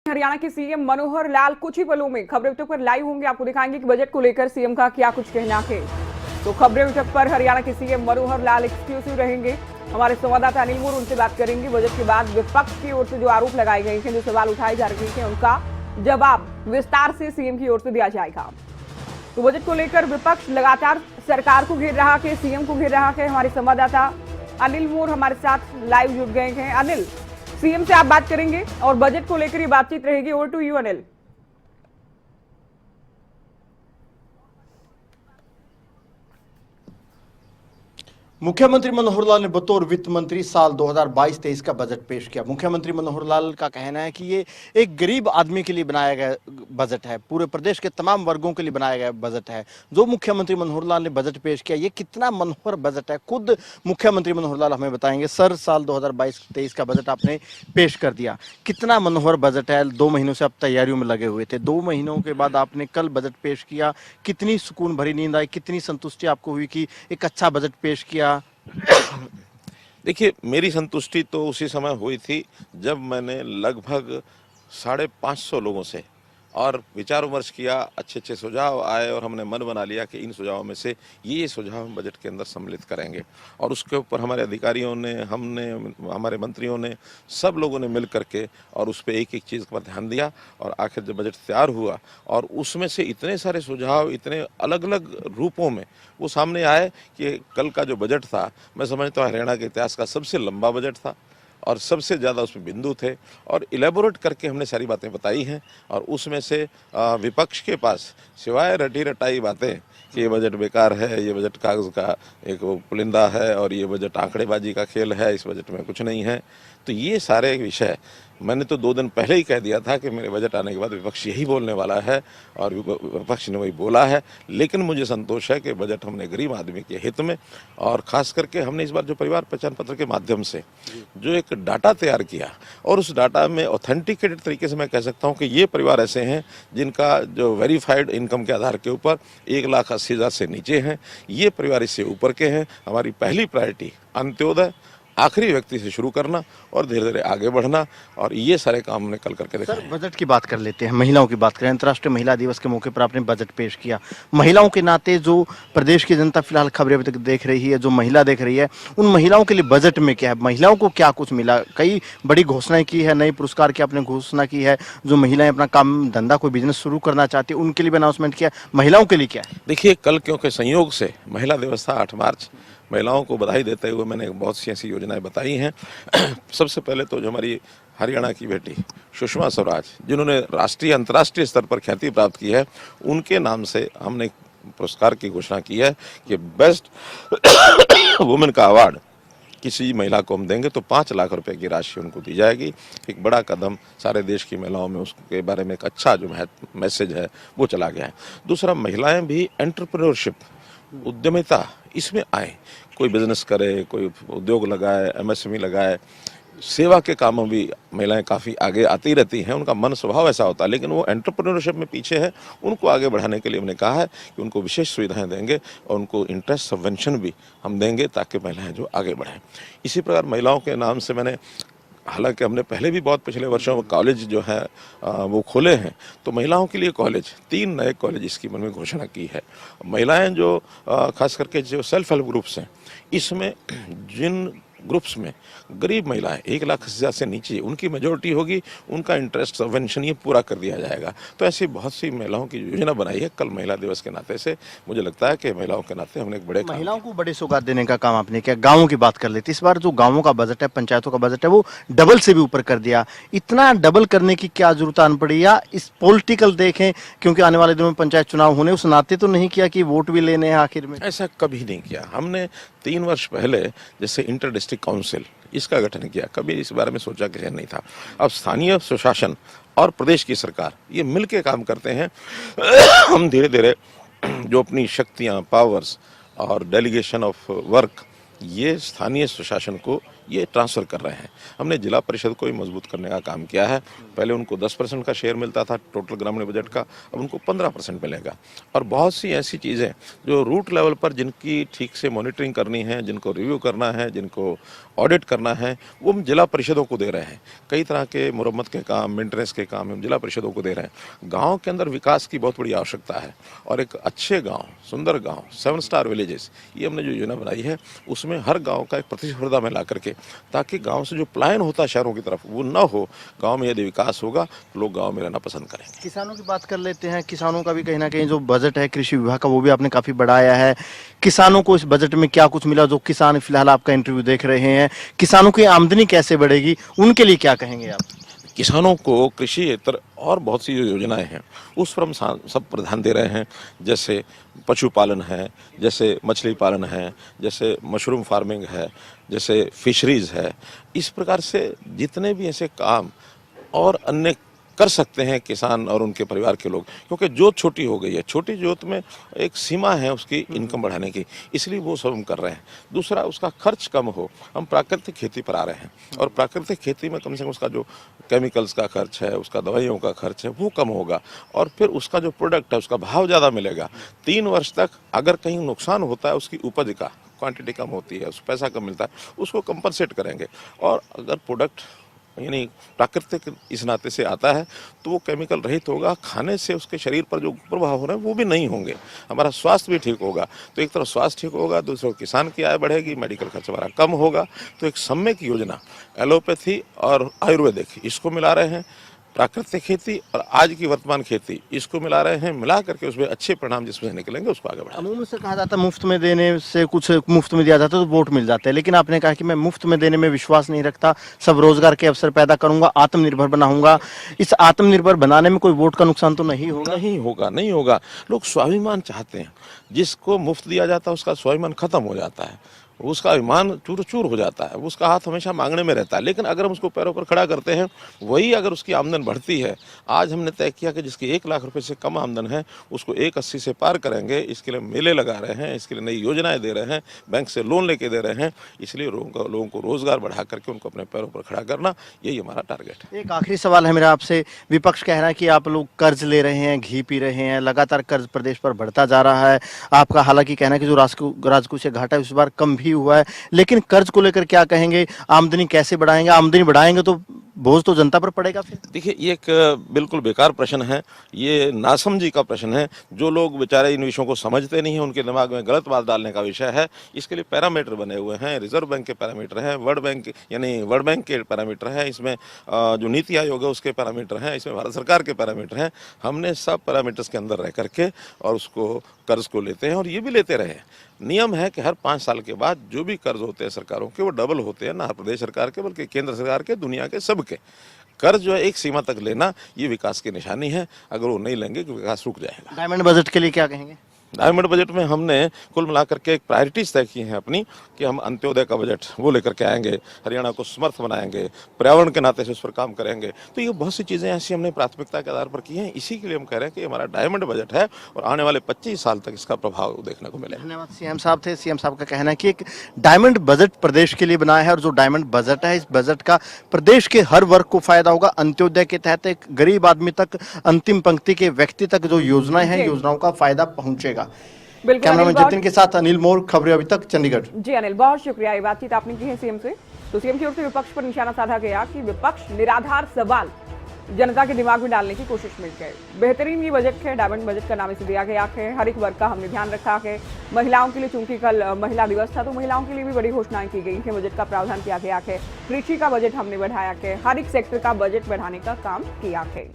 हरियाणा के सीएम मनोहर लाल कुछ ही पलों में खबरें उठक पर लाइव होंगे। आपको दिखाएंगे कि बजट को लेकर सीएम का क्या कुछ कहना है। तो खबरें उठक पर हरियाणा के सीएम मनोहर लाल एक्सक्लूसिव रहेंगे। हमारे संवाददाता अनिल मोर उनसे बात करेंगे। बजट के बाद विपक्ष की ओर से जो आरोप लगाए गए हैं, जो सवाल उठाए जा रहे हैं, उनका जवाब विस्तार से सीएम की ओर से दिया जाएगा। तो बजट को लेकर विपक्ष लगातार सरकार को घेर रहा है, सीएम को घेर रहा है। हमारे संवाददाता अनिल मोर हमारे साथ लाइव जुड़ गए हैं। अनिल, सीएम से आप बात करेंगे और बजट को लेकर ये बातचीत रहेगी। Over to you Anil. मुख्यमंत्री मनोहर लाल ने बतौर वित्त मंत्री साल 2022-23 का बजट पेश किया। मुख्यमंत्री मनोहर लाल का कहना है कि ये एक गरीब आदमी के लिए बनाया गया बजट है, पूरे प्रदेश के तमाम वर्गों के लिए बनाया गया बजट है। जो मुख्यमंत्री मनोहर लाल ने बजट पेश किया, ये कितना मनोहर बजट है, खुद मुख्यमंत्री मनोहर लाल हमें बताएंगे। सर, साल 2022-23 का बजट आपने पेश कर दिया, कितना मनोहर बजट है। 2 महीनों से आप तैयारियों में लगे हुए थे, 2 महीनों के बाद आपने कल बजट पेश किया, कितनी सुकून भरी नींद आई, कितनी संतुष्टि आपको हुई कि एक अच्छा बजट पेश किया? देखिए, मेरी संतुष्टि तो उसी समय हुई थी जब मैंने लगभग 550 लोगों से और विचार विमर्श किया, अच्छे सुझाव आए और हमने मन बना लिया कि इन सुझावों में से ये सुझाव हम बजट के अंदर सम्मिलित करेंगे। और उसके ऊपर हमारे अधिकारियों ने, हमने, हमारे मंत्रियों ने, सब लोगों ने मिल करके और उस पर एक चीज़ पर ध्यान दिया। और आखिर जब बजट तैयार हुआ और उसमें से इतने सारे सुझाव इतने अलग अलग रूपों में वो सामने आए कि कल का जो बजट था, मैं समझता हूँ हरियाणा के इतिहास का सबसे लंबा बजट था और सबसे ज़्यादा उसमें बिंदु थे और इलेबोरेट करके हमने सारी बातें बताई हैं। और उसमें से विपक्ष के पास सिवाय रटी रटाई बातें कि ये बजट बेकार है, ये बजट कागज़ का एक वो पुलिंदा है और ये बजट आंकड़ेबाजी का खेल है, इस बजट में कुछ नहीं है, तो ये सारे विषय मैंने तो 2 दिन पहले ही कह दिया था कि मेरे बजट आने के बाद विपक्ष यही बोलने वाला है और विपक्ष ने वही बोला है। लेकिन मुझे संतोष है कि बजट हमने गरीब आदमी के हित में और ख़ास करके हमने इस बार जो परिवार पहचान पत्र के माध्यम से जो एक डाटा तैयार किया और उस डाटा में ऑथेंटिकेटेड तरीके से मैं कह सकता हूँ कि ये परिवार ऐसे हैं जिनका जो वेरीफाइड इनकम के आधार के ऊपर 1,80,000 से नीचे हैं, ये परिवार इससे ऊपर के हैं। हमारी पहली प्रायोरिटी अंत्योदय, आखिरी व्यक्ति से शुरू करना और धीरे धीरे आगे बढ़ना, और ये सारे काम हमने कल करके देखा। सर, बजट की बात कर लेते हैं, महिलाओं की बात करें। अंतर्राष्ट्रीय महिला दिवस के मौके पर आपने बजट पेश किया। महिलाओं के नाते जो प्रदेश की जनता फिलहाल खबरें अभी तक देख रही है, जो महिला देख रही है, उन महिलाओं के लिए बजट में क्या है, महिलाओं को क्या कुछ मिला? कई बड़ी घोषणाएं की है, नए पुरस्कार की आपने घोषणा की है। जो महिलाएं अपना काम धंधा कोई बिजनेस शुरू करना चाहती है, उनके लिए भी अनाउंसमेंट किया। महिलाओं के लिए क्या है? देखिए, कल क्योंकि संयोग से महिला दिवस था 8 मार्च, महिलाओं को बधाई देते हुए मैंने बहुत सी ऐसी योजनाएं बताई हैं। सबसे पहले तो जो हमारी हरियाणा की बेटी सुषमा स्वराज, जिन्होंने राष्ट्रीय अंतर्राष्ट्रीय स्तर पर ख्याति प्राप्त की है, उनके नाम से हमने एक पुरस्कार की घोषणा की है कि बेस्ट वुमेन का अवार्ड किसी महिला को हम देंगे तो 5 लाख रुपए की राशि उनको दी जाएगी। एक बड़ा कदम सारे देश की महिलाओं में उसके बारे में एक अच्छा जो मैसेज है वो चला गया है। दूसरा, महिलाएं भी एंटरप्रेन्योरशिप, उद्यमिता, इसमें आए, कोई बिजनेस करे, कोई उद्योग लगाए, एमएसएमई लगाए, सेवा के कामों भी महिलाएं काफ़ी आगे आती रहती हैं। उनका मन स्वभाव ऐसा होता है, लेकिन वो एंटरप्रेन्योरशिप में पीछे है। उनको आगे बढ़ाने के लिए हमने कहा है कि उनको विशेष सुविधाएं देंगे और उनको इंटरेस्ट सबवेंशन भी हम देंगे ताकि महिलाएं जो आगे बढ़ें। इसी प्रकार महिलाओं के नाम से मैंने, हालांकि हमने पहले भी बहुत पिछले वर्षों में कॉलेज जो है वो खोले हैं, तो महिलाओं के लिए कॉलेज, 3 नए कॉलेज इसकी मन में घोषणा की है। महिलाएं जो खास करके जो सेल्फ हेल्प ग्रुप्स हैं, इसमें जिन ग्रुप्स में गरीब महिलाएं 1,80,000 से नीचे उनकी मेजोरिटी होगी, उनका इंटरेस्ट सबवेंशन ये पूरा कर दिया जाएगा। तो ऐसी बहुत सी महिलाओं की योजना बनाई है। कल महिला दिवस के नाते से मुझे लगता है कि महिलाओं के नाते हमने एक बड़े महिलाओं को बड़े सौगात देने का काम आपने किया। गाँवों की बात कर लेते, इस बार जो गाँवों का बजट है, पंचायतों का बजट है, वो डबल से भी ऊपर कर दिया। इतना डबल करने की क्या जरूरत आन पड़ी, या इस पॉलिटिकल देखें क्योंकि आने वाले दिनों में पंचायत चुनाव होने, उस नाते तो नहीं किया कि वोट भी लेने हैं आखिर में? ऐसा कभी नहीं किया हमने। 3 वर्ष पहले जैसे इंटर डिस्ट्रिक्ट काउंसिल, इसका गठन किया, कभी इस बारे में सोचा कि नहीं था। अब स्थानीय स्वशासन और प्रदेश की सरकार ये मिलके काम करते हैं। हम धीरे धीरे जो अपनी शक्तियां, पावर्स और डेलीगेशन ऑफ वर्क, ये स्थानीय स्वशासन को ये ट्रांसफ़र कर रहे हैं। हमने जिला परिषद को भी मजबूत करने का काम किया है। पहले उनको 10% का शेयर मिलता था टोटल ग्रामीण बजट का, अब उनको 15% मिलेगा। और बहुत सी ऐसी चीज़ें जो रूट लेवल पर जिनकी ठीक से मॉनिटरिंग करनी है, जिनको रिव्यू करना है, जिनको ऑडिट करना है, वो हम जिला परिषदों को दे रहे हैं। कई तरह के मुरम्मत के काम, मेंटेनेंस के काम हम जिला परिषदों को दे रहे हैं। गाँव के अंदर विकास की बहुत बड़ी आवश्यकता है और एक अच्छे गाँव, सुंदर गाँव, 7 स्टार विलेजेस, ये हमने जो योजना बनाई है उसमें हर गाँव का एक प्रतिस्पर्धा में ला करके, ताकि गाँव से जो पलायन होता है शहरों की तरफ वो न हो। गाँव में यदि विकास होगा तो लोग गाँव में रहना पसंद करेंगे। किसानों की बात कर लेते हैं। किसानों का भी कहीं ना कहीं जो बजट है कृषि विभाग का वो भी आपने काफी बढ़ाया है। किसानों को इस बजट में क्या कुछ मिला? जो किसान फिलहाल आपका इंटरव्यू देख रहे हैं, किसानों की आमदनी कैसे बढ़ेगी, उनके लिए क्या कहेंगे आप? किसानों को कृषिएतर और बहुत सी जो योजनाएं हैं उस पर हम सब पर ध्यान दे रहे हैं। जैसे पशुपालन है, जैसे मछली पालन है, जैसे मशरूम फार्मिंग है, जैसे फिशरीज है। इस प्रकार से जितने भी ऐसे काम और अन्य कर सकते हैं किसान और उनके परिवार के लोग, क्योंकि जोत छोटी हो गई है। छोटी जोत में एक सीमा है उसकी इनकम बढ़ाने की, इसलिए वो सब हम कर रहे हैं। दूसरा, उसका खर्च कम हो, हम प्राकृतिक खेती पर आ रहे हैं और प्राकृतिक खेती में कम से कम उसका जो केमिकल्स का खर्च है, उसका दवाइयों का खर्च है, वो कम होगा और फिर उसका जो प्रोडक्ट है उसका भाव ज़्यादा मिलेगा। 3 वर्ष तक अगर कहीं नुकसान होता है, उसकी उपज का क्वांटिटी कम होती है, उस पैसा कम मिलता है, उसको कंपनसेट करेंगे। और अगर प्रोडक्ट यानी प्राकृतिक इस नाते से आता है तो वो केमिकल रहित होगा, खाने से उसके शरीर पर जो प्रभाव हो रहे हैं वो भी नहीं होंगे, हमारा स्वास्थ्य भी ठीक होगा। तो एक तरफ स्वास्थ्य ठीक होगा, दूसरा किसान की आय बढ़ेगी, मेडिकल खर्च हमारा कम होगा। तो एक सम्यक योजना एलोपैथी और आयुर्वेदिक इसको मिला रहे हैं, प्राकृतिक खेती और आज की वर्तमान खेती इसको मिला रहे हैं, मिला करके उसमें अच्छे परिणाम जिसमें निकलेंगे उसको आगे बढ़ाएं। अमूमन से कहा जाता है मुफ्त में देने से, कुछ मुफ्त में दिया जाता है तो वोट मिल जाते हैं, लेकिन आपने कहा कि मैं मुफ्त में देने में विश्वास नहीं रखता, सब रोजगार के अवसर पैदा करूंगा, आत्मनिर्भर बनाऊंगा। इस आत्मनिर्भर बनाने में कोई वोट का नुकसान तो नहीं होगा? नहीं होगा। लोग स्वाभिमान चाहते हैं, जिसको मुफ्त दिया जाता है उसका स्वाभिमान खत्म हो जाता है, उसका अभिमान चूर चूर हो जाता है, उसका हाथ हमेशा मांगने में रहता है। लेकिन अगर हम उसको पैरों पर खड़ा करते हैं, वही अगर उसकी आमदन बढ़ती है, आज हमने तय किया कि जिसकी 1 लाख रुपए से कम आमदन है उसको 180 से पार करेंगे। इसके लिए मेले लगा रहे हैं, इसके लिए नई योजनाएं दे रहे हैं, बैंक से लोन लेके दे रहे हैं। इसलिए लोगों को रोजगार बढ़ा करके उनको अपने पैरों पर खड़ा करना, यही हमारा टारगेट है। एक आखिरी सवाल है मेरा आपसे। विपक्ष कह रहा है कि आप लोग कर्ज ले रहे हैं, घी पी रहे हैं, लगातार कर्ज प्रदेश पर बढ़ता जा रहा है। आपका हालांकि कहना है कि जो राजकोषीय घाटा है इस बार कम भी हुआ है, लेकिन कर्ज को लेकर क्या कहेंगे? आमदनी कैसे बढ़ाएंगे? आमदनी बढ़ाएंगे तो बोझ तो जनता पर पड़ेगा फिर। देखिए, ये एक बिल्कुल बेकार प्रश्न है, ये नासमझी का प्रश्न है। जो लोग बेचारे इन विषयों को समझते नहीं हैं, उनके दिमाग में गलत बात डालने का विषय है। इसके लिए पैरामीटर बने हुए हैं, रिजर्व बैंक के पैरामीटर हैं, वर्ल्ड बैंक के पैरामीटर हैं, इसमें जो नीति आयोग है उसके पैरामीटर हैं, इसमें भारत सरकार के पैरामीटर हैं। हमने सब पैरामीटर्स के अंदर रह करके और उसको कर्ज को लेते हैं और ये भी लेते रहे हैं। नियम है कि हर 5 साल के बाद जो भी कर्ज होते हैं सरकारों के वो डबल होते हैं, ना प्रदेश सरकार के बल्कि केंद्र सरकार के, दुनिया के सबके। कर्ज जो है एक सीमा तक लेना ये विकास की निशानी है, अगर वो नहीं लेंगे तो विकास रुक जाएगा। डायमंड बजट के लिए क्या कहेंगे? डायमंड बजट में हमने कुल मिलाकर के एक प्रायोरिटीज तय की हैं अपनी, कि हम अंत्योदय का बजट वो लेकर के आएंगे, हरियाणा को समर्थ बनाएंगे, पर्यावरण के नाते से उस पर काम करेंगे। तो ये बहुत सी चीज़ें ऐसी हमने प्राथमिकता के आधार पर की हैं। इसी के लिए हम कह रहे हैं कि हमारा डायमंड बजट है और आने वाले 25 साल तक इसका प्रभाव देखने को मिलेगा। धन्यवाद। सीएम साहब थे। सीएम साहब का कहना है कि एक डायमंड बजट प्रदेश के लिए बनाया है और जो डायमंड बजट है, इस बजट का प्रदेश के हर वर्ग को फायदा होगा। अंत्योदय के तहत एक गरीब आदमी तक, अंतिम पंक्ति के व्यक्ति तक जो योजनाएं हैं, योजनाओं का फायदा पहुंचेगा। कैमरामैन जतिन के साथ अनिल मोर, खबरें अभी तक, चंडीगढ़। जी अनिल, बहुत शुक्रिया। ये बातचीत आपने की है सीएम से। तो सीएम की ओर से विपक्ष पर निशाना साधा गया कि विपक्ष निराधार सवाल जनता के दिमाग में डालने की कोशिश में गए। बेहतरीन ये बजट है, डायमंड बजट का नाम इसे दिया गया है। हर एक वर्ग का हमने ध्यान रखा है। महिलाओं के लिए, चूंकि कल महिला दिवस था, तो महिलाओं के लिए भी बड़ी घोषणाएं की गई है, बजट का प्रावधान किया गया है। कृषि का बजट हमने बढ़ाया है, हर एक सेक्टर का बजट बढ़ाने का काम किया है।